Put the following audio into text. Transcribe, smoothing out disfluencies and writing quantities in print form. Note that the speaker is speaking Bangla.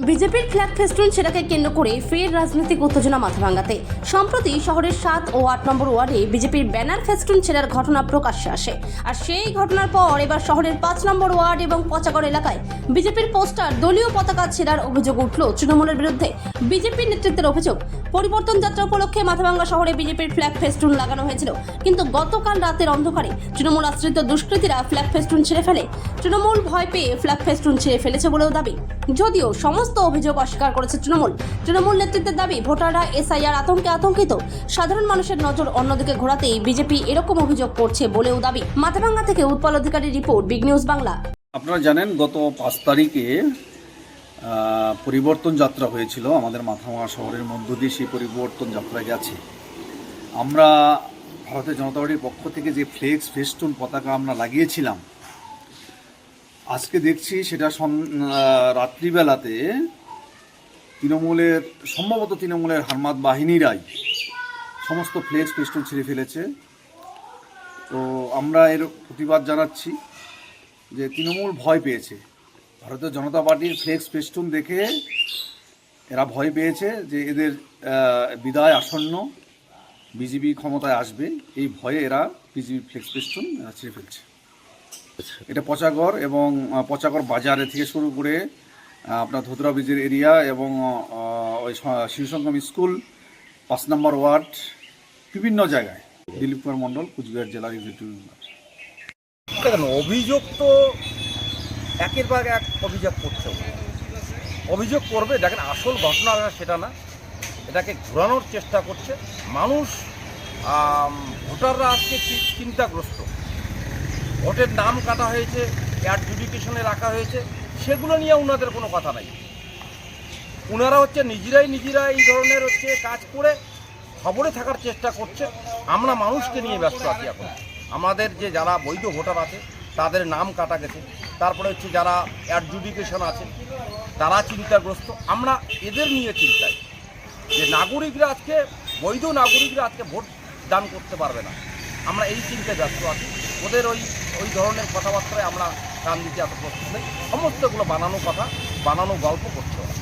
বিজেপির ফ্ল্যাগ ফেস্টুন ছেড়াকে কেন্দ্র করে ফের রাজনৈতিক উত্তেজনা মাথাভাঙ্গাতে। সম্প্রতি শহরের 7 ও 8 নম্বর ওয়ার্ডে বিজেপির ব্যানার ফেস্টুন ছেড়ার ঘটনা প্রকাশ্যে আসে। আর সেই ঘটনার পর এবার শহরের 5 নম্বর ওয়ার্ড এবং পচাগড় এলাকায় বিজেপির পোস্টার, দলীয় পতাকা ছেড়ার অভিযোগ উঠল তৃণমূলের বিরুদ্ধে। বিজেপির নেতৃত্বের অভিযোগ, পরিবর্তন যাত্রা উপলক্ষে মাথাভাঙ্গা শহরে বিজেপির ফ্ল্যাগ ফেস্টুন লাগানো হয়েছিল, কিন্তু গতকাল রাতের অন্ধকারে তৃণমূল আশ্রিত দুষ্কৃতীরা ফ্ল্যাগ ফেস্টুন ছেড়ে ফেলে। তৃণমূল ভয় পেয়ে ফ্ল্যাগ ফেস্টুন ছেড়ে ফেলেছে বলেও দাবি, যদিও সমস্ত অভিযোগ অস্বীকার করেছে তৃণমূল নেতৃত্বের দাবি, ভোটাররা এসআইআর আতঙ্কে আতঙ্কিত, সাধারণ মানুষের নজর অন্যদিকে ঘোরাতেই বিজেপি এরকম অভিযোগ করছে বলেও দাবি। মাথাভাঙ্গা থেকে উৎপল অধিকারীর রিপোর্ট, বিগ নিউজ বাংলা। আপনারা জানেন গত 5 তারিখে পরিবর্তন যাত্রা হয়েছিল আমাদের মাথাভাঙ্গা শহরের মধ্য দিয়ে। সেই পরিবর্তন যাত্রায় গেছে। আমরা ভারতীয় জনতা পার্টির পক্ষ থেকে যে ফ্লেক্স ফেস্টুন পতাকা আমরা লাগিয়েছিলাম, আজকে দেখছি সেটা রাত্রিবেলাতে সম্ভবত তৃণমূলের হারমাত বাহিনীরাই সমস্ত ফ্লেক্স ফেস্টুন ছিঁড়ে ফেলেছে। তো আমরা এর প্রতিবাদ জানাচ্ছি যে তৃণমূল ভয় পেয়েছে, ভারতীয় জনতা পার্টির ফ্লেক্স ফেস্টুন দেখে এরা ভয় পেয়েছে যে এদের বিদায় আসন্ন, বিজেপি ক্ষমতায় আসবে, এই ভয়ে এরা বিজেপি ফ্লেক্স ফেস্টুন ছিঁড়ে ফেলছে। এটা পচাগড় এবং পচাগড় বাজারে থেকে শুরু করে আপনার ধুতরা ব্রিজের এরিয়া এবং ওই শিশু সংগ্রাম স্কুল, 5 নম্বর ওয়ার্ড, বিভিন্ন জায়গায়। দিলীপ কুমার মণ্ডল, কুচবিহার জেলার এক্সিকিউটিভ মেম্বার। দেখেন, অভিযোগ তো একের পর এক অভিযোগ করছে, অভিযোগ করবে। দেখেন, আসল ঘটনা সেটা না, এটাকে ঘোরানোর চেষ্টা করছে মানুষ। ভোটাররা আজকে চিন্তাগ্রস্ত। ভোটের নাম কাটা হয়েছে, অ্যাডজুডিকেশনে রাখা হয়েছে, সেগুলো নিয়ে ওনাদের কোনো কথা নাই। ওনারা নিজেরাই এই ধরনের কাজ করে খবরে থাকার চেষ্টা করছে। আমরা মানুষকে নিয়ে ব্যস্ত আছি এখন। আমাদের যে যারা বৈধ ভোটার আছে তাদের নাম কাটা গেছে, তারপরে যারা অ্যাডজুডিকেশন আছে তারা চিন্তাগ্রস্ত। আমরা এদের নিয়ে চিন্তায় যে নাগরিকরা আজকে, বৈধ নাগরিকরা আজকে ভোট দান করতে পারবে না। আমরা এই চিন্তায় ব্যস্ত আছি। ওদের ওই ধরনের কথাবার্তায় আমরা কান দিতে এত প্রস্তুত নেই। সমস্তগুলো বানানো কথা, বানানো গল্প করছে ওরা।